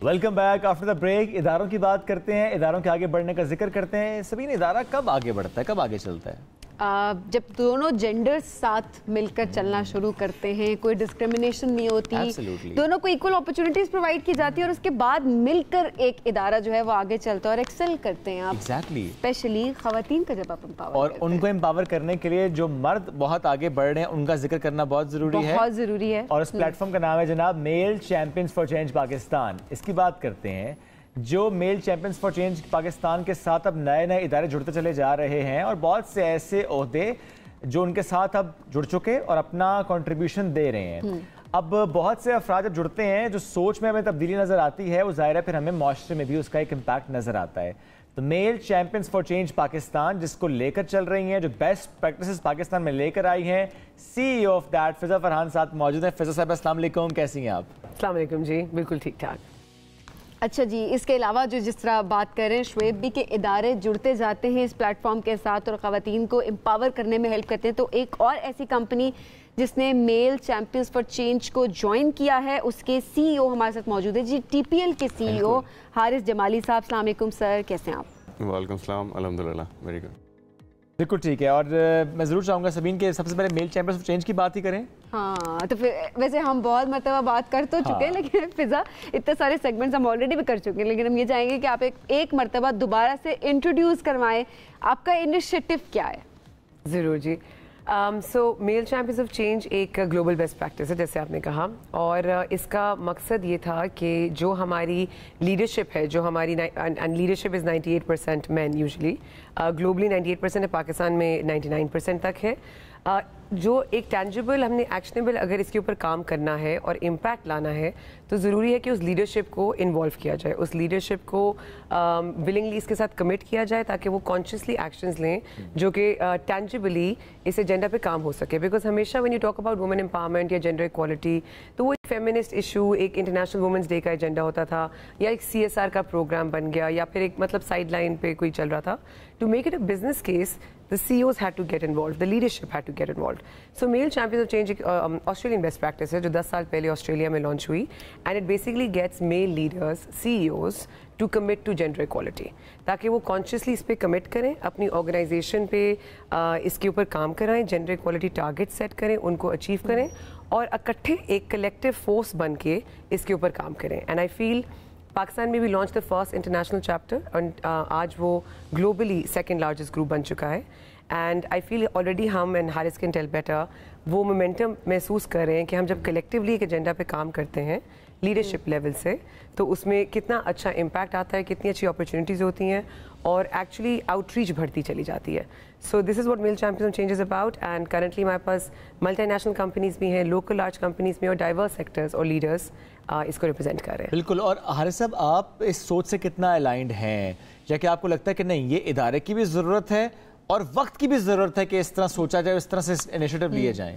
Welcome back after the break. اداروں کی بات کرتے ہیں, اداروں کے آگے بڑھنے کا ذکر کرتے ہیں. سبین, ادارہ کب آگے بڑھتا ہے, کب آگے چلتا ہے؟ جب دونوں جینڈرز ساتھ مل کر چلنا شروع کرتے ہیں, کوئی ڈسکریمنیشن نہیں ہوتی, دونوں کو ایکول اپرچونٹیز پرووائڈ کی جاتی ہے, اور اس کے بعد مل کر ایک ادارہ جو ہے وہ آگے چلتا ہے اور ایکسل کرتے ہیں آپ. اسپیشلی خواتین کا جب آپ امپاور اور ان کو امپاور کرنے کے لیے جو مرد بہت آگے بڑھ رہے ہیں ان کا ذکر کرنا بہت ضروری ہے, بہت ضروری ہے. اور اس پلیٹ فارم کا نام ہے جناب میل چیمپئنز فار چینج پاکستان. اس کی بات کرتے ہیں. جو میل چیمپئنز فار چینج پاکستان کے ساتھ اب نئے نئے ادارے جڑتے چلے جا رہے ہیں, اور بہت سے ایسے عہدے جو ان کے ساتھ اب جڑ چکے اور اپنا کنٹریبیوشن دے رہے ہیں. اب بہت سے افراد جب جڑتے ہیں, جو سوچ میں ہمیں تبدیلی نظر آتی ہے, وہ ظاہر ہے پھر ہمیں معاشرے میں بھی اس کا ایک امپیکٹ نظر آتا ہے. تو میل چیمپئنز فار چینج پاکستان جس کو لے کر چل رہی ہیں, جو بیسٹ پریکٹسز پاکستان میں لے کر آئی ہیں, سی ای او آف دیٹ فضا فرحان ساتھ موجود ہیں. فضا صاحب السلام علیکم, کیسی ہیں آپ؟ السلام علیکم جی, بالکل ٹھیک ٹھاک. اچھا جی, اس کے علاوہ جو جس طرح بات کر رہے ہیں شعیب بھی کہ ادارے جڑتے جاتے ہیں اس پلیٹ فارم کے ساتھ اور خواتین کو امپاور کرنے میں ہیلپ کرتے ہیں, تو ایک اور ایسی کمپنی جس نے میل چیمپئنز فار چینج کو جوائن کیا ہے, اس کے سی ای او ہمارے ساتھ موجود ہے جی, ٹی پی ایل کے سی ای او حارث جمالی صاحب. السلام علیکم سر, کیسے ہیں آپ؟ وعلیکم السلام, الحمدللہ ویری گڈ. بالکل ٹھیک ہے. اور میں ضرور چاہوں گا سبین کہ سب سے پہلے میل چیمپئنز فار چینج کی بات ہی کریں. ہاں, تو پھر ویسے ہم بہت مرتبہ بات کر تو چکے ہیں, لیکن فضا اتنے سارے سیگمنٹس ہم آلریڈی بھی کر چکے ہیں, لیکن ہم یہ چاہیں گے کہ آپ ایک مرتبہ دوبارہ سے انٹروڈیوس کروائیں, آپ کا انیشیٹو کیا ہے؟ ضرور جی. سو میل چیمپئنز آف چینج ایک گلوبل بیسٹ پریکٹس ہے جیسے آپ نے کہا, اور اس کا مقصد یہ تھا کہ جو ہماری لیڈرشپ ہے, جو ہماری leadership is 98% men usually, globally 98% ہے, پاکستان میں 99% تک ہے. جو ایک ٹینجیبل ہم نے ایکشنیبل اگر اس کے اوپر کام کرنا ہے اور امپیکٹ لانا ہے تو ضروری ہے کہ اس لیڈرشپ کو انوالو کیا جائے, اس لیڈرشپ کو ولنگلی اس کے ساتھ کمٹ کیا جائے تاکہ وہ کانشیسلی ایکشنز لیں جو کہ ٹینجیبلی اس ایجنڈا پہ کام ہو سکے. بیکاز ہمیشہ when you talk about women empowerment یا جینڈر ایکوالٹی تو وہ ایک فیمنسٹ ایشو, ایک انٹرنیشنل وومنس ڈے کا ایجنڈا ہوتا تھا, یا ایک سی ایس آر کا پروگرام بن گیا, یا پھر ایک مطلب سائڈ لائن پہ کوئی چل رہا تھا. To make it a business case the CEOs had to get involved, the leadership had to get involved. So Male Champions of Change ایک Australian best practice ہے جو 10 سال پہلے آسٹریلیا میں لانچ ہوئی, and it basically gets male leaders, CEOs to commit to gender equality تاکہ وہ consciously اس پہ کمٹ کریں, اپنی آرگنائزیشن پہ اس کے اوپر کام کرائیں, جینڈر ایکوالٹی ٹارگیٹ سیٹ کریں, ان کو اچیو کریں, اور اکٹھے ایک کلیکٹیو فورس بن کے اس کے اوپر کام کریں. اینڈ آئی فیل پاکستان میں بھی launch the first international chapter, and آج وہ گلوبلی سیکنڈ لارجسٹ گروپ بن چکا ہے. اینڈ آئی فیل آلریڈی ہم and Haris can tell better وہ مومنٹم محسوس کر رہے ہیں کہ ہم جب کلیکٹیولی ایک ایجنڈا پہ کام کرتے ہیں لیڈرشپ لیول سے تو اس میں کتنا اچھا امپیکٹ آتا ہے, کتنی اچھی اپرچونیٹیز ہوتی ہیں, اور ایکچولی آؤٹ ریچ بڑھتی چلی جاتی ہے. So this is what male champions of change is about. And currently ہمارے پاس ملٹی نیشنل کمپنیز بھی ہیں, لوکل لارج کمپنیز میں, اور ڈائیورس سیکٹرز اور لیڈرس اس کو ریپرزینٹ کر رہے ہیں. بالکل. اور حارث صاحب, آپ اس سوچ سے کتنا الائنڈ ہیں, یا کہ آپ کو لگتا ہے کہ نہیں یہ ادارے کی بھی ضرورت ہے اور وقت کی بھی ضرورت ہے کہ اس طرح سوچا جائے, اس طرح سے انیشیٹو لیے جائیں؟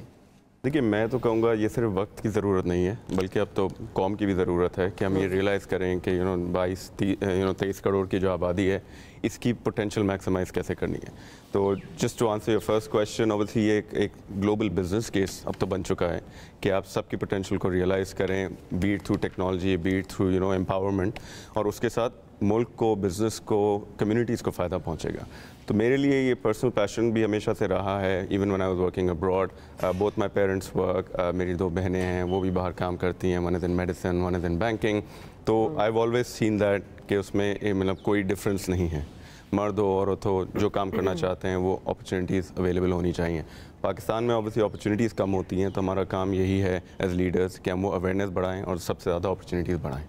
دیکھیے, میں تو کہوں گا یہ صرف وقت کی ضرورت نہیں ہے, بلکہ اب تو قوم کی بھی ضرورت ہے کہ ہم یہ ریئلائز کریں کہ 23 کروڑ کی جو آبادی ہے اس کی پوٹینشیل میکسیمائز کیسے کرنی ہے. تو just to answer your first question, obviously یہ ایک گلوبل بزنس کیس اب تو بن چکا ہے کہ آپ سب کی پوٹینشیل کو ریئلائز کریں, be it through technology, be it through empowerment, اور اس کے ساتھ ملک کو, بزنس کو, کمیونٹیز کو فائدہ پہنچے گا. تو میرے لیے یہ پرسنل پیشن بھی ہمیشہ سے رہا ہے. Even when I was working abroad, both my parents work, میری 2 بہنیں ہیں وہ بھی باہر کام کرتی ہیں, one is in medicine, one is in banking. تو I've always seen that کہ اس میں مطلب کوئی ڈفرینس نہیں ہے, مرد ہو عورت ہو, جو کام کرنا چاہتے ہیں وہ اپرچونیٹیز اویلیبل ہونی چاہیے. پاکستان میں اوبیسلی اپرچونیٹیز کم ہوتی ہیں, تو ہمارا کام یہی ہے ایز لیڈرز کہ ہم وہ اویئرنیس بڑھائیں اور سب سے زیادہ اپرچونیٹیز بڑھائیں.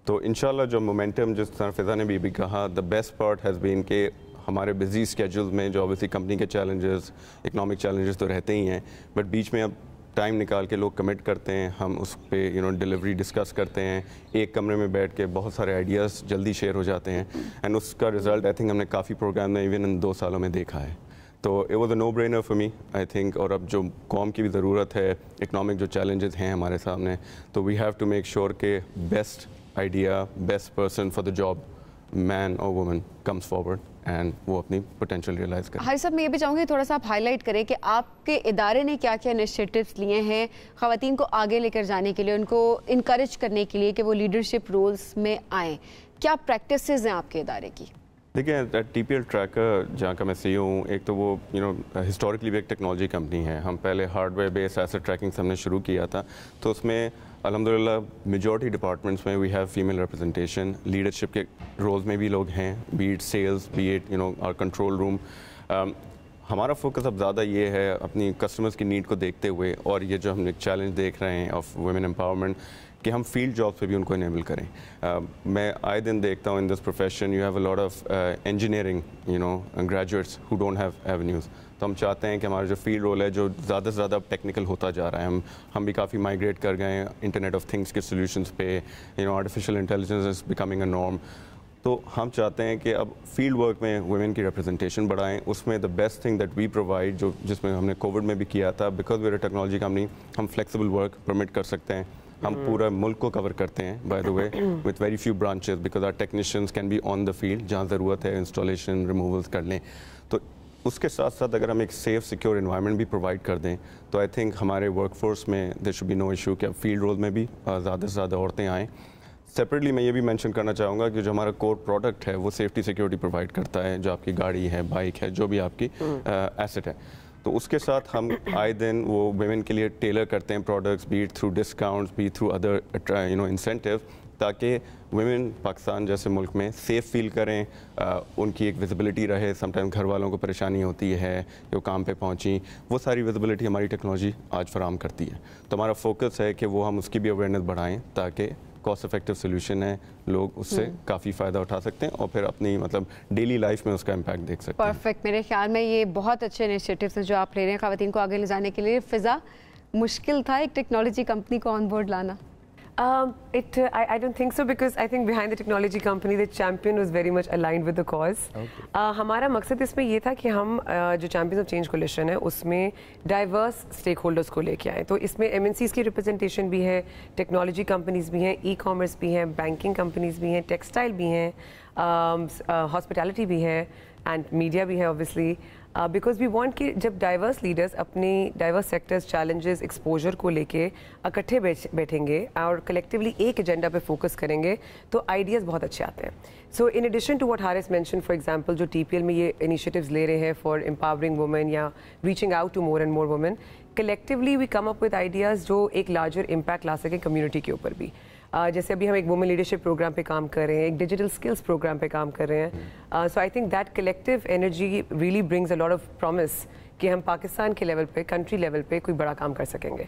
تو انشاءاللہ جو مومنٹم جس طرح فضا نے بھی کہا, the best part has been کہ ہمارے بزی اسکیجولز میں جو اوبیسلی کمپنی کے چیلنجز, اکنامک چیلنجز تو رہتے ہی ہیں, بٹ بیچ میں اب ٹائم نکال کے لوگ کمٹ کرتے ہیں, ہم اس پہ ڈیلیوری ڈسکس کرتے ہیں, ایک کمرے میں بیٹھ کے بہت سارے آئیڈیاز جلدی شیئر ہو جاتے ہیں, اینڈ اس کا رزلٹ آئی تھنک ہم نے کافی پروگرام میں ایون ان 2 سالوں میں دیکھا ہے. تو it was a no brainer for me I think. اور اب جو قوم کی بھی ضرورت ہے, اکنامک جو چیلنجز ہیں ہمارے سامنے, تو we have to make sure کہ best idea, best person for the job, man اور وومن comes forward एंड वो अपनी पोटेंशियल रियलाइज़ करें। हाय साहब, मैं ये भी चाहूँगी थोड़ा सा आप हाईलाइट करें कि आपके इदारे ने क्या क्या इनिशिएटिव्स लिए हैं ख़वातीन को आगे लेकर जाने के लिए, उनको इनकरेज करने के लिए कि वो लीडरशिप रोल्स में आएँ। क्या प्रैक्टिसेस हैं आपके इदारे की? देखिए, TPL ट्रैकर जहाँ का मैं CEO हूँ, एक तो वो हिस्टोरिकली भी एक टेक्नोलॉजी कंपनी है। हम पहले हार्डवेयर बेस्ड एसेट ट्रैकिंग से हमने शुरू किया था, तो उसमें अल्हम्दुलिल्लाह मेजॉरिटी डिपार्टमेंट्स में we have female representation. Leadership के रोल्स में भी लोग हैं, be it sales, be it our control room. हमारा फोकस अब ज़्यादा ये है अपनी कस्टमर्स की नीड को देखते हुए, और ये जो हम एक चैलेंज देख रहे हैं ऑफ वुमेन एम्पावरमेंट, कि हम फील्ड जॉब पे भी उनको इनेबल करें। मैं आए दिन देखता हूँ in this profession you have a lot of engineering graduates who don't have avenues. तो हम चाहते हैं कि हमारा जो फील्ड रोल है जो ज़्यादा से ज़्यादा टेक्निकल होता जा रहा है, हम भी काफ़ी माइग्रेट कर गए हैं इंटरनेट ऑफ थिंग्स के सोल्यूशंस पे। Artificial intelligence is becoming a norm. तो हम चाहते हैं कि अब फील्ड वर्क में वुमेन की रिप्रेजेंटेशन बढ़ाएं। उसमें the best thing that we provide, जो जिसमें हमने कोविड में भी किया था, because we are a technology company, हम फ्लेक्सिबल वर्क परमिट कर सकते हैं। हम पूरा मुल्क को कवर करते हैं by the way with very few branches, because our technicians can be on the field, जहाँ ज़रूरत है इंस्टॉलेशन रिमूवल्स कर लें। तो उसके साथ साथ अगर हम एक सेफ सिक्योर एनवायरनमेंट भी प्रोवाइड कर दें, तो आई थिंक हमारे वर्कफोर्स में there should be no issue कि अब फील्ड रोल में भी ज़्यादा से ज़्यादा औरतें आएँ। सेपरेटली मैं ये भी मेंशन करना चाहूँगा कि जो हमारा कोर प्रोडक्ट है वो सेफ्टी सिक्योरिटी प्रोवाइड करता है, जो आपकी गाड़ी है, बाइक है, जो भी आपकी एसेट है। तो उसके साथ हम आए दिन वो वुमेन के लिए टेलर करते हैं products, B it through discounts, B through other incentive, ताकि वुमेन पाकिस्तान जैसे मुल्क में सेफ़ फील करें, उनकी एक विजिबिलिटी रहे। समटाइम घर वालों को परेशानी होती है कि वो काम पे पहुंची, वो सारी विजिबिलिटी हमारी टेक्नोलॉजी आज फराम करती है। तो हमारा फोकस है कि वो हम उसकी भी अवेयरनेस बढ़ाएं, ताकि कॉस्ट इफेक्टिव सोल्यूशन है, लोग उससे काफ़ी फ़ायदा उठा सकते हैं और फिर अपनी डेली लाइफ में उसका इम्पैक्ट देख सकते हैं। परफेक्ट। मेरे ख्याल में ये बहुत अच्छे इनिशिएटिव्स हैं जो आप ले रहे हैं ख़वातीन को आगे ले जाने के लिए। फ़िज़ा, मुश्किल था एक टेक्नोलॉजी कंपनी को ऑन बोर्ड लाना? I don't think so, because I think behind the technology company the champion was very much aligned with the cause. हमारा मकसद इसमें ये था कि हम जो चैम्पियंस ऑफ चेंज कोलिशन है उसमें डाइवर्स स्टेक होल्डर्स को लेके आए। तो इसमें MNCs की रिप्रेजेंटेशन भी है, टेक्नोलॉजी कंपनीज भी हैं, ई कॉमर्स भी हैं, बैंकिंग कंपनीज भी हैं, टेक्सटाइल भी हैं, हॉस्पिटैलिटी भी है, एंड मीडिया भी है ऑब्वियसली। बिकॉज वी वांट कि जब डाइवर्स लीडर्स अपने डाइवर्स सेक्टर्स, चैलेंजेस, एक्सपोजर को लेके इकट्ठे बैठेंगे और कलेक्टिवली एक एजेंडा पे फोकस करेंगे, तो आइडियाज़ बहुत अच्छे आते हैं। So in addition to what Haris mention, for example जो TPL में ये इनिशिएटिव्स ले रहे हैं फॉर एम्पावरिंग वुमेन या reaching out to more and more women, collectively we come up with ideas जो एक लार्जर इम्पैक्ट ला सके कम्युनिटी के ऊपर भी। जैसे अभी हम एक वुमेन लीडरशिप प्रोग्राम पे काम कर रहे हैं, एक डिजिटल स्किल्स प्रोग्राम पे काम कर रहे हैं। So I think that collective energy really brings a lot of promise कि हम पाकिस्तान के लेवल पे, कंट्री लेवल पे कोई बड़ा काम कर सकेंगे।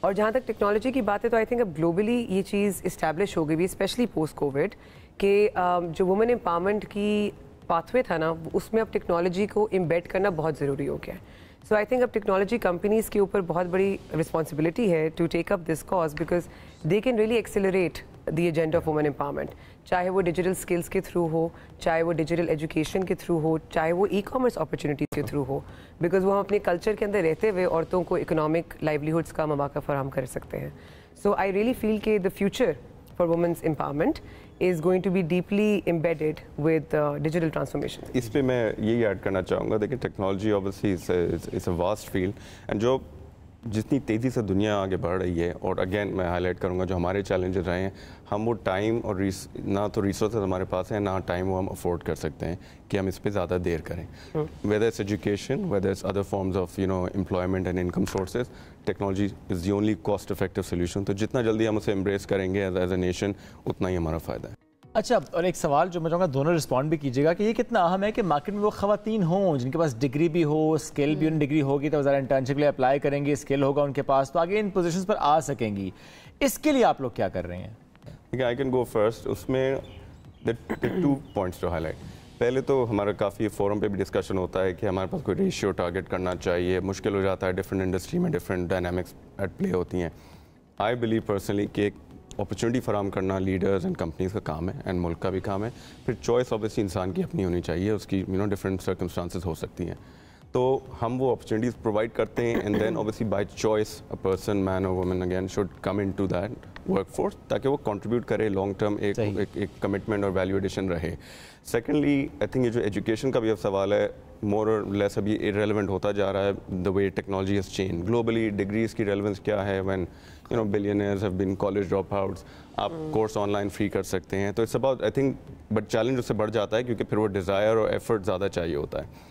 और जहाँ तक टेक्नोलॉजी की बात है, तो आई थिंक अब ग्लोबली ये चीज़ इस्टेब्लिश हो गई भी, स्पेशली पोस्ट कोविड, कि जो वुमेन एम्पावरमेंट की पाथवे था ना, उसमें अब टेक्नोलॉजी को इम्बेड करना बहुत ज़रूरी हो गया है। सो आई थिंक अब टेक्नोलॉजी कंपनीज़ के ऊपर बहुत बड़ी रिस्पॉन्सिबिलिटी है to take up this cause, because they can really accelerate the agenda of women empowerment, चाहे वो डिजिटल स्किल्स के थ्रू हो, चाहे वो डिजिटल एजुकेशन के थ्रू हो, चाहे वो ई कॉमर्स अपॉर्चुनिटीज़ के थ्रू हो, बिकॉज वो हम अपने कल्चर के अंदर रहते हुए औरतों को इकोनॉमिक लाइवलीहुड्स का मौका फराहम कर सकते हैं। सो आई रियली फील कि the future for women's empowerment is going to be deeply embedded with digital transformation. इस पे मैं यही ऐड करना चाहूँगा, देखिए technology obviously is a vast field, and जो जितनी तेज़ी से दुनिया आगे बढ़ रही है, और अगेन मैं हाईलाइट करूँगा जो हमारे चैलेंजेस रहे हैं, हम वो टाइम और ना तो रिसोर्सेज हमारे पास है, ना टाइम वो हम अफोर्ड कर सकते हैं कि हम इस पे ज़्यादा देर करें। Whether it's education, whether it's other forms of employment and income sources, technology is the only cost effective solution. तो जितना जल्दी हम उसे एम्ब्रेस करेंगे एज अ नेशन, उतना ही हमारा फ़ायदा है। अच्छा, और एक सवाल जो मैं चाहूँगा दोनों रिस्पॉन्ड भी कीजिएगा कि ये कितना अहम है कि मार्केट में वो ख़वातीन हों जिनके पास डिग्री भी हो, स्किल भी, उन डिग्री होगी तो ज़रा इंटर्नशिप के लिए अप्लाई करेंगी, स्किल होगा उनके पास, तो आगे इन पोजीशंस पर आ सकेंगी। इसके लिए आप लोग क्या कर रहे हैं? I can go first. उसमें टू पॉइंट्स टू हाईलाइट। पहले तो हमारा काफ़ी फोरम पे भी डिस्कशन होता है कि हमारे पास कोई रेशियो टारगेट करना चाहिए, मुश्किल हो जाता है, डिफरेंट इंडस्ट्री में डिफरेंट डायनामिक्स एट प्ले होती हैं। आई बिलीव पर्सनली कि एक अपॉर्चुनिटी फराम करना लीडर्स एंड कंपनीज का काम है, एंड मुल्क का भी काम है। फिर चॉइस ऑब्वियसली इंसान की अपनी होनी चाहिए, उसकी डिफरेंट सर्कमस्टांसेस हो सकती हैं। तो हम वो अपॉर्चुनिटीज़ प्रोवाइड करते हैं and then obviously by choice a person man और woman again should come into that workforce ताकि वो कंट्रीब्यूट करे लॉन्ग टर्म एक कमिटमेंट और वैल्यू एडिशन रहे. सेकेंडली आई थिंक ये जो एजुकेशन का भी अब सवाल है मोर और लेस अभी इरेलेवेंट होता जा रहा है the way technology has change globally. Degrees की रेलेवेंस क्या है when you know billionaires have been college drop outs, आप कोर्स ऑनलाइन फ्री कर सकते हैं. तो it's about I think but challenge उससे बढ़ जाता है क्योंकि फिर वो डिज़ायर और एफर्ट ज़्यादा चाहिए होता है.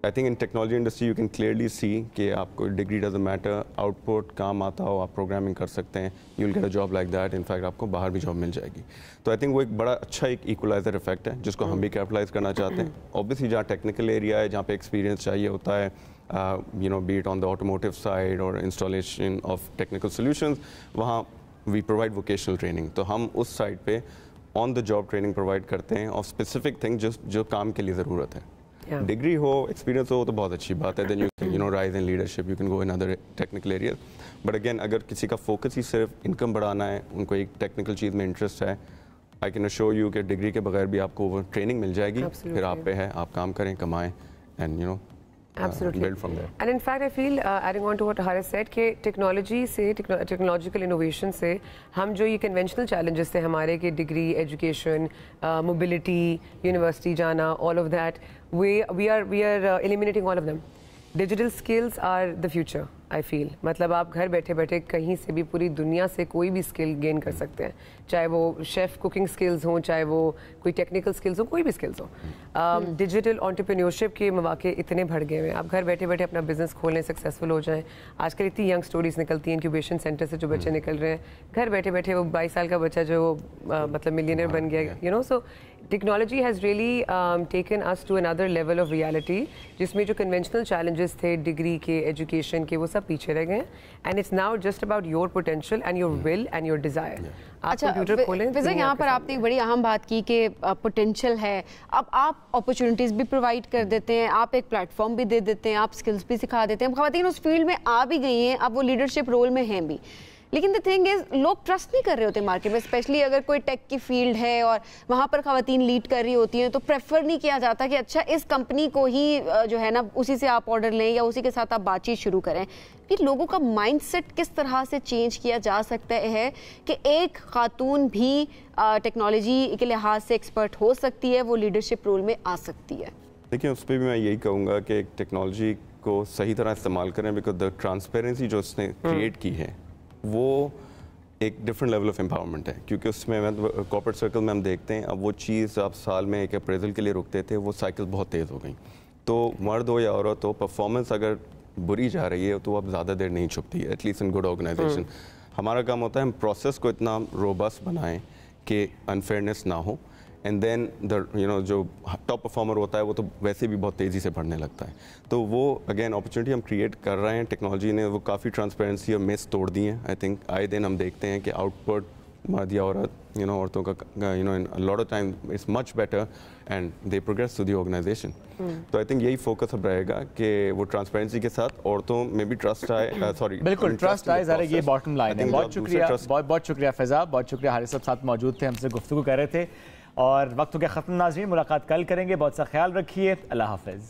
I think in technology industry you can clearly see कि आपको डिग्री डजंट मैटर, आउटपुट काम आता हो, आप प्रोग्रामिंग कर सकते हैं, you will get a job like that. In fact आपको बाहर भी जॉब मिल जाएगी. तो आई थिंक वो एक बड़ा अच्छा एक इक्वलाइजर इफेक्ट है जिसको हम भी कैपिटलाइज करना चाहते हैं. ऑब्वियसली जहाँ टेक्निकल एरिया है जहाँ पे एक्सपीरियंस चाहिए होता है you know B it on the automotive side और इंस्टॉलेशन ऑफ टेक्निकल सोल्यूशंस, वहाँ वी प्रोवाइड वोकेशनल ट्रेनिंग. तो हम उस साइड पे on the job training provide करते हैं ऑफ स्पेसिफिक थिंग जो काम के लिए ज़रूरत है. डिग्री हो, एक्सपीरियंस हो तो बहुत अच्छी बात है. Then you know rise in leadership, you can go in other technical areas. But again अगर किसी का फोकस ही सिर्फ इनकम बढ़ाना है, उनको एक टेक्निकल चीज़ में इंटरेस्ट है, आई कैन अश्योर यू कि डिग्री के बगैर भी आपको वो ट्रेनिंग मिल जाएगी. फिर आप पे है, आप काम करें, कमाएं and you know build from there. And in fact, I feel adding on to what Haris said कि टेक्नोलॉजी से टेक्नोलॉजिकल इनोवेशन से हम जो ये कन्वेंशनल चैलेंजेस थे हमारे कि डिग्री, एजुकेशन, मोबिलिटी, यूनिवर्सिटी जाना, all of that we are eliminating all of them. Digital skills are the future I feel. मतलब आप घर बैठे बैठे कहीं से भी पूरी दुनिया से कोई भी स्किल गेन कर सकते हैं, चाहे वो शेफ़ कुकिंग स्किल्स हों, चाहे वो कोई टेक्निकल स्किल्स हो, कोई भी स्किल्स हो. डिजिटल एंटरप्रेन्योरशिप के मौके इतने बढ़ गए हैं, आप घर बैठे बैठे अपना बिजनेस खोलें, सक्सेसफुल हो जाएं. आजकल इतनी यंग स्टोरीज निकलती हैं इंक्यूबेशन सेंटर से जो बच्चे निकल रहे हैं घर बैठे बैठे. वो 22 साल का बच्चा जो मतलब मिलियनर बन गया, you know. So technology has really taken us to another level of reality जिसमें जो कन्वेंशनल चैलेंजेस थे डिग्री के, एजुकेशन के, वो सब पीछे रह गए हैं. And it's now just about your potential and your will and your desire. अच्छा, फिजा यहाँ पर आपने एक बड़ी अहम बात की कि पोटेंशियल है. अब आप अपॉर्चुनिटीज़ भी प्रोवाइड कर देते हैं, आप एक प्लेटफॉर्म भी दे देते हैं, आप स्किल्स भी सिखा देते हैं. ख़वातीन उस फील्ड में आ भी गई हैं, अब वो लीडरशिप रोल में हैं भी. लेकिन द थिंग इज लोग ट्रस्ट नहीं कर रहे होते मार्केट में, स्पेशली अगर कोई टेक की फील्ड है और वहाँ पर ख़वातीन लीड कर रही होती हैं तो प्रेफर नहीं किया जाता कि अच्छा इस कंपनी को ही जो है ना उसी से आप ऑर्डर लें या उसी के साथ आप बातचीत शुरू करें. फिर लोगों का माइंडसेट किस तरह से चेंज किया जा सकता है कि एक खातून भी टेक्नोलॉजी के लिहाज से एक्सपर्ट हो सकती है, वो लीडरशिप रोल में आ सकती है? देखिए उस पर भी मैं यही कहूँगा कि टेक्नोलॉजी को सही तरह इस्तेमाल करें बिकॉज द ट्रांसपेरेंसी जो उसने क्रिएट की है वो एक डिफरेंट लेवल ऑफ एम्पावरमेंट है. क्योंकि उसमें कॉर्पोरेट सर्कल में हम देखते हैं अब वो चीज़ आप साल में एक अप्रेजल के लिए रुकते थे, वो साइकिल बहुत तेज़ हो गई. तो मर्द हो या औरत हो, परफॉर्मेंस अगर बुरी जा रही है तो अब ज़्यादा देर नहीं छुपती है, एटलीस्ट इन गुड ऑर्गेनाइजेशन. हमारा काम होता है हम प्रोसेस को इतना रोबस्ट बनाएं कि अनफेयरनेस ना हो and then the you know जो टॉप परफॉर्मर होता है वो तो वैसे भी बहुत तेज़ी से बढ़ने लगता है. तो वो अगेन अपॉर्चुनिटी हम क्रिएट कर रहे हैं. टेक्नोलॉजी ने वो काफ़ी ट्रांसपेरेंसी और मिस तोड़ दी हैं. आई थिंक आए दिन हम देखते हैं कि आउटपुट मर्द या औरत यू नो औरतों का you know in lot of time it's much better and they progress to the organization. तो आई थिंक यही फोकस अब रहेगा कि वो ट्रांसपेरेंसी के साथ औरतों में भी ट्रस्ट आए. सॉरी बिल्कुल ट्रस्ट आए, ज़रा ये बॉटम लाइन है. बहुत शुक्रिया, बहुत शुक्रिया फैज़ा, बहुत शुक्रिया. हारिस साहब मौजूद थे, हमसे गुफ्तगू कर रहे थे. और वक्त हो गया ख़त्म नाज़रीन, मुलाकात कल करेंगे. बहुत सा ख्याल रखिए. अल्लाह हाफ़िज़.